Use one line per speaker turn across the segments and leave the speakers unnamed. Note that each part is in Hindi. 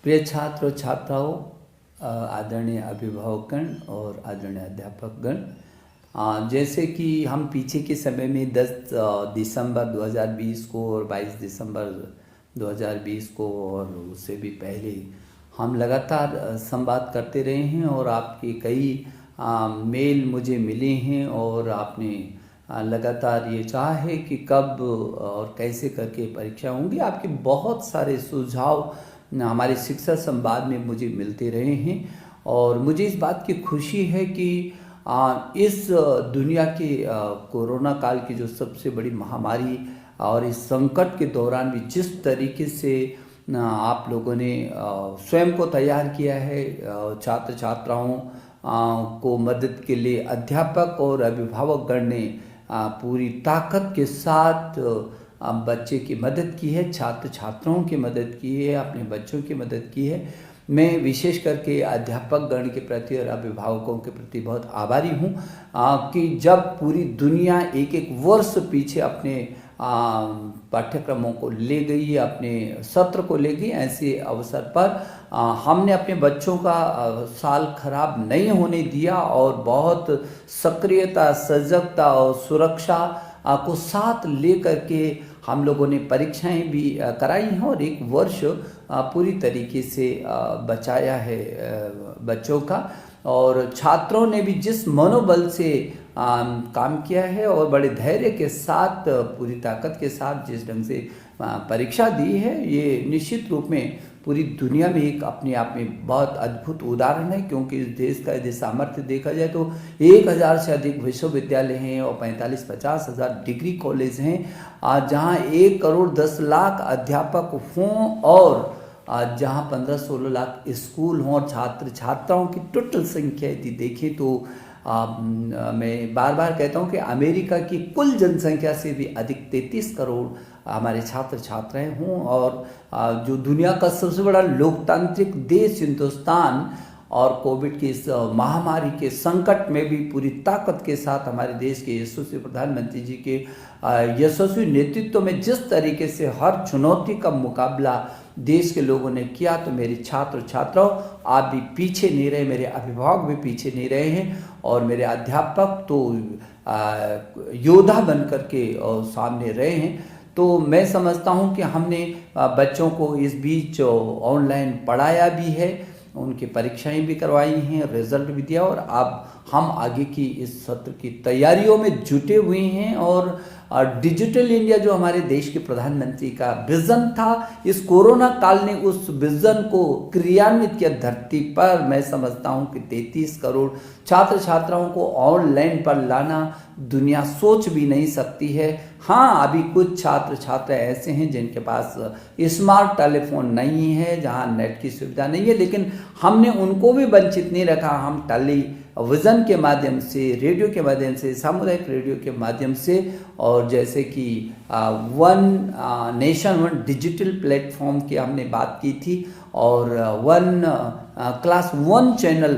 प्रिय छात्र और छात्राओं, आदरणीय अभिभावकगण और आदरणीय अध्यापकगण, जैसे कि हम पीछे के समय में 10 दिसंबर 2020 को और 22 दिसंबर 2020 को और उससे भी पहले हम लगातार संवाद करते रहे हैं और आपके कई मेल मुझे मिले हैं और आपने लगातार ये चाहा है कि कब और कैसे करके परीक्षा होंगी। आपके बहुत सारे सुझाव हमारे शिक्षा संवाद में मुझे मिलते रहे हैं और मुझे इस बात की खुशी है कि इस दुनिया के कोरोना काल की जो सबसे बड़ी महामारी और इस संकट के दौरान भी जिस तरीके से आप लोगों ने स्वयं को तैयार किया है, छात्र छात्राओं को मदद के लिए अध्यापक और अभिभावकगण ने पूरी ताकत के साथ बच्चे की मदद की है, छात्र छात्राओं की मदद की है, अपने बच्चों की मदद की है। मैं विशेष करके अध्यापक गण के प्रति और अभिभावकों के प्रति बहुत आभारी हूँ कि जब पूरी दुनिया एक एक वर्ष पीछे अपने पाठ्यक्रमों को ले गई, अपने सत्र को ले गई, ऐसे अवसर पर हमने अपने बच्चों का साल खराब नहीं होने दिया और बहुत सक्रियता, सजगता और सुरक्षा को साथ ले करके हम लोगों ने परीक्षाएं भी कराई हैं और एक वर्ष पूरी तरीके से बचाया है बच्चों का। और छात्रों ने भी जिस मनोबल से काम किया है और बड़े धैर्य के साथ, पूरी ताकत के साथ जिस ढंग से परीक्षा दी है, ये निश्चित रूप में पूरी दुनिया में एक अपने आप में बहुत अद्भुत उदाहरण है। क्योंकि इस देश का यदि सामर्थ्य देखा जाए तो 1000 से अधिक विश्वविद्यालय हैं और 45-50 हज़ार डिग्री कॉलेज हैं, जहां 1 करोड़ 10 लाख अध्यापक हों और जहां 15-16 लाख स्कूल हों और छात्र छात्राओं की टोटल संख्या यदि देखें तो मैं बार बार कहता हूं कि अमेरिका की कुल जनसंख्या से भी अधिक 33 करोड़ हमारे छात्र छात्राएं हों और जो दुनिया का सबसे बड़ा लोकतांत्रिक देश हिंदुस्तान और कोविड की इस महामारी के संकट में भी पूरी ताकत के साथ हमारे देश के यशस्वी प्रधानमंत्री जी के यशस्वी नेतृत्व में जिस तरीके से हर चुनौती का मुकाबला देश के लोगों ने किया, तो मेरे छात्र छात्राओं, आप भी पीछे नहीं रहे, मेरे अभिभावक भी पीछे नहीं रहे हैं और मेरे अध्यापक तो योद्धा बन करके और सामने रहे हैं। तो मैं समझता हूं कि हमने बच्चों को इस बीच ऑनलाइन पढ़ाया भी है, उनकी परीक्षाएं भी करवाई हैं, रिजल्ट भी दिया और अब हम आगे की इस सत्र की तैयारियों में जुटे हुए हैं। और डिजिटल इंडिया जो हमारे देश के प्रधानमंत्री का विजन था, इस कोरोना काल ने उस विजन को क्रियान्वित किया धरती पर। मैं समझता हूं कि 33 करोड़ छात्र छात्राओं को ऑनलाइन पर लाना दुनिया सोच भी नहीं सकती है। हाँ, अभी कुछ छात्र छात्रा ऐसे हैं जिनके पास स्मार्ट टेलीफोन नहीं है, जहां नेट की सुविधा नहीं है, लेकिन हमने उनको भी वंचित नहीं रखा। हम टेलीविज़न के माध्यम से, रेडियो के माध्यम से, सामुदायिक रेडियो के माध्यम से और जैसे कि one nation one digital platform की हमने बात की थी और वन क्लास 1 चैनल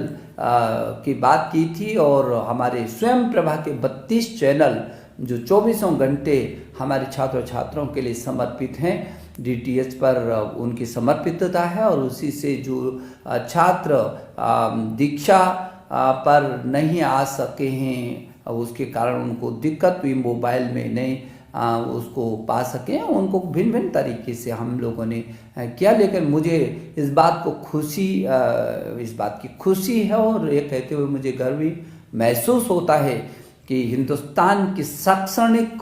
की बात की थी और हमारे स्वयं प्रभा के 32 चैनल जो 24 घंटे हमारे छात्र छात्राओं के लिए समर्पित हैं, DTH पर उनकी समर्पितता है और उसी से जो छात्र दीक्षा पर नहीं आ सके हैं, उसके कारण उनको दिक्कत हुई, मोबाइल में नहीं उसको पा सकें, उनको भिन्न भिन्न तरीके से हम लोगों ने किया। लेकिन मुझे इस बात की खुशी है और ये कहते हुए मुझे गर्व भी महसूस होता है कि हिंदुस्तान की शैक्षणिक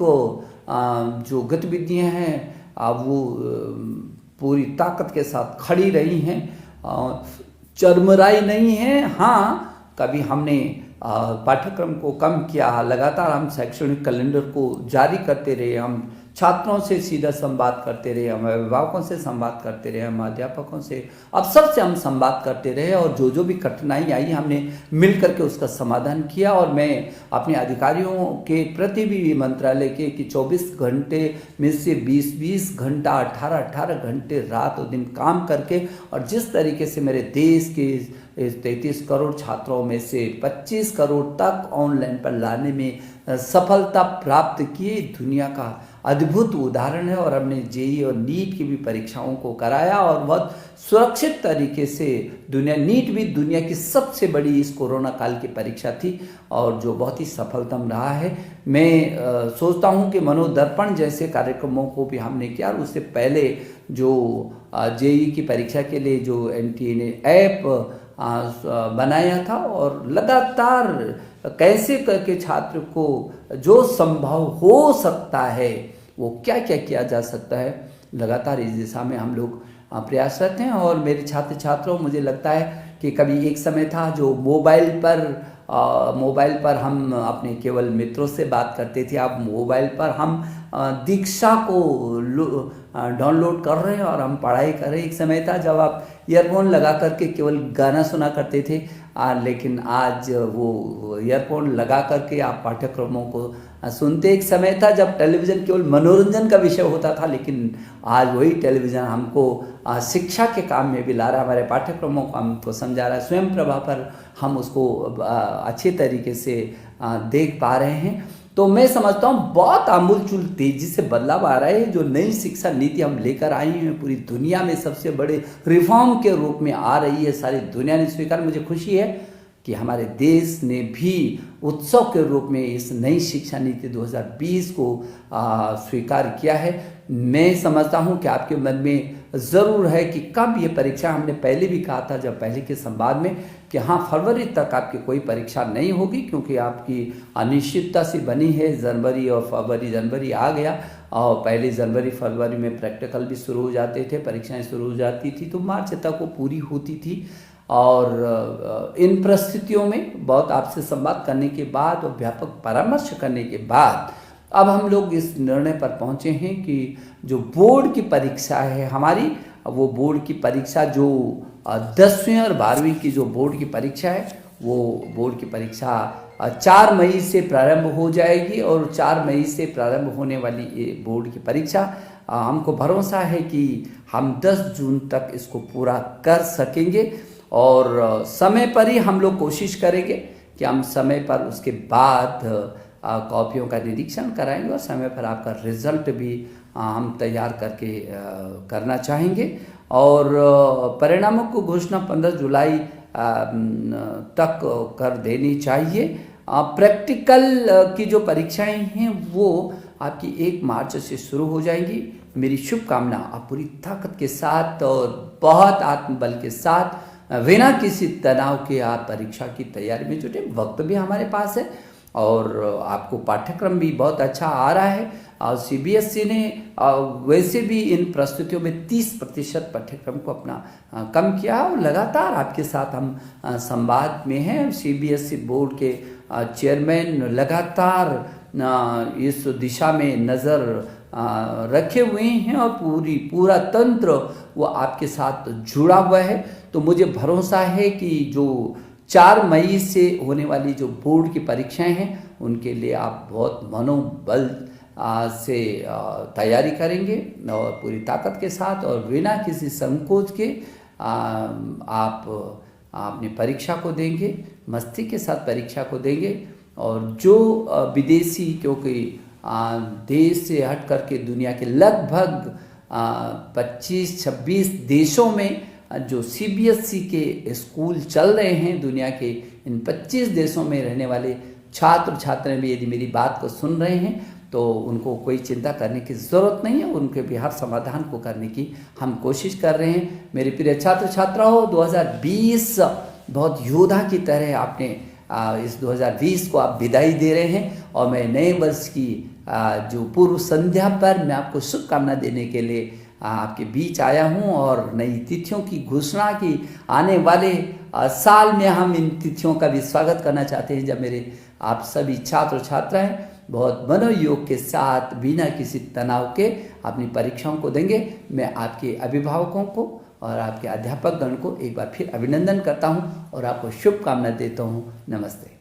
जो गतिविधियां हैं वो पूरी ताकत के साथ खड़ी रही हैं, चरमराई नहीं है। हाँ, कभी हमने पाठ्यक्रम को कम किया, लगातार हम शैक्षणिक कैलेंडर को जारी करते रहे, हम छात्रों से सीधा संवाद करते रहे, हम अभिभावकों से संवाद करते रहे, हम अध्यापकों से, अब सबसे हम संवाद करते रहे और जो भी कठिनाई आई हमने मिल करके उसका समाधान किया। और मैं अपने अधिकारियों के प्रति भी मंत्रालय के कि 24 घंटे में से 20-20 घंटा, 18-18 घंटे रात और दिन काम करके और जिस तरीके से मेरे देश के इस 33 करोड़ छात्रों में से 25 करोड़ तक ऑनलाइन पर लाने में सफलता प्राप्त किए, दुनिया का अद्भुत उदाहरण है। और हमने जेईई और नीट की भी परीक्षाओं को कराया और बहुत सुरक्षित तरीके से नीट भी दुनिया की सबसे बड़ी इस कोरोना काल की परीक्षा थी और जो बहुत ही सफलतम रहा है। मैं सोचता हूँ कि मनोदर्पण जैसे कार्यक्रमों को भी हमने किया और उससे पहले जो जेईई की परीक्षा के लिए जो एनटीए ने ऐप बनाया था और लगातार कैसे करके छात्र को जो संभव हो सकता है वो क्या क्या किया जा सकता है, लगातार इस दिशा में हम लोग प्रयासरत हैं। और मेरे छात्र छात्रों, मुझे लगता है कि कभी एक समय था जो मोबाइल पर हम अपने केवल मित्रों से बात करते थे, अब मोबाइल पर हम दीक्षा को डाउनलोड कर रहे हैं और हम पढ़ाई कर रहे हैं। एक समय था जब आप ईयरफोन लगा करके केवल गाना सुना करते थे, लेकिन आज वो ईयरफोन लगा करके आप पाठ्यक्रमों को सुनते। एक समय था जब टेलीविज़न केवल मनोरंजन का विषय होता था, लेकिन आज वही टेलीविज़न हमको शिक्षा के काम में भी ला रहा है, हमारे पाठ्यक्रमों को हमको समझा रहा है। स्वयं प्रभा पर हम उसको अच्छे तरीके से देख पा रहे हैं। तो मैं समझता हूँ बहुत आमूलचूल तेजी से बदलाव आ रहा है। जो नई शिक्षा नीति हम लेकर आए हैं पूरी दुनिया में सबसे बड़े रिफॉर्म के रूप में आ रही है, सारी दुनिया ने स्वीकार। मुझे खुशी है कि हमारे देश ने भी उत्सव के रूप में इस नई शिक्षा नीति 2020 को स्वीकार किया है। मैं समझता हूं कि आपके मन में ज़रूर है कि कब ये परीक्षा, हमने पहले भी कहा था जब पहले के संवाद में कि हाँ, फरवरी तक आपकी कोई परीक्षा नहीं होगी, क्योंकि आपकी अनिश्चितता सी बनी है। जनवरी और फरवरी, जनवरी आ गया और पहले जनवरी फरवरी में प्रैक्टिकल भी शुरू हो जाते थे, परीक्षाएं शुरू हो जाती थी, तो मार्च तक वो पूरी होती थी। और इन परिस्थितियों में बहुत आपसे संवाद करने के बाद और व्यापक परामर्श करने के बाद अब हम लोग इस निर्णय पर पहुंचे हैं कि जो बोर्ड की परीक्षा है हमारी, वो बोर्ड की परीक्षा जो 10वीं और 12वीं की जो बोर्ड की परीक्षा है, वो बोर्ड की परीक्षा 4 मई से प्रारंभ हो जाएगी। और 4 मई से प्रारंभ होने वाली ये बोर्ड की परीक्षा हमको भरोसा है कि हम 10 जून तक इसको पूरा कर सकेंगे। और समय पर ही हम लोग कोशिश करेंगे कि हम समय पर उसके बाद कॉपियों का निरीक्षण कराएंगे और समय पर आपका रिजल्ट भी हम तैयार करके करना चाहेंगे। और परिणामों को घोषणा 15 जुलाई तक कर देनी चाहिए। प्रैक्टिकल की जो परीक्षाएं हैं वो आपकी 1 मार्च से शुरू हो जाएंगी। मेरी शुभकामना, आप पूरी ताकत के साथ और बहुत आत्मबल के साथ बिना किसी तनाव के आप परीक्षा की तैयारी में जुटे। वक्त भी हमारे पास है और आपको पाठ्यक्रम भी बहुत अच्छा आ रहा है। और सीबीएसई ने वैसे भी इन प्रस्तुतियों में 30% पाठ्यक्रम को अपना कम किया और लगातार आपके साथ हम संवाद में हैं। सीबीएसई बोर्ड के चेयरमैन लगातार इस दिशा में नज़र रखे हुए हैं और पूरा तंत्र वो आपके साथ जुड़ा हुआ है। तो मुझे भरोसा है कि जो 4 मई से होने वाली जो बोर्ड की परीक्षाएं हैं उनके लिए आप बहुत मनोबल से तैयारी करेंगे और पूरी ताकत के साथ और बिना किसी संकोच के आप अपनी परीक्षा को देंगे, मस्ती के साथ परीक्षा को देंगे। और जो विदेशी, क्योंकि देश से हट करके दुनिया के लगभग 25-26 देशों में जो सीबीएसई के स्कूल चल रहे हैं, दुनिया के इन 25 देशों में रहने वाले छात्र छात्राएं भी यदि मेरी बात को सुन रहे हैं तो उनको कोई चिंता करने की ज़रूरत नहीं है। उनके भी हर समाधान को करने की हम कोशिश कर रहे हैं। मेरे प्रिय छात्र छात्राओं, 2020 बहुत योद्धा की तरह आपने इस 2020 को आप विदाई दे रहे हैं और मैं नए वर्ष की जो पूर्व संध्या पर मैं आपको शुभकामना देने के लिए आपके बीच आया हूं और नई तिथियों की घोषणा की आने वाले साल में हम इन तिथियों का भी स्वागत करना चाहते हैं, जब मेरे आप सभी छात्र छात्राएं बहुत मनोयोग के साथ बिना किसी तनाव के अपनी परीक्षाओं को देंगे। मैं आपके अभिभावकों को और आपके अध्यापक गण को एक बार फिर अभिनंदन करता हूं और आपको शुभकामना देता हूं। नमस्ते।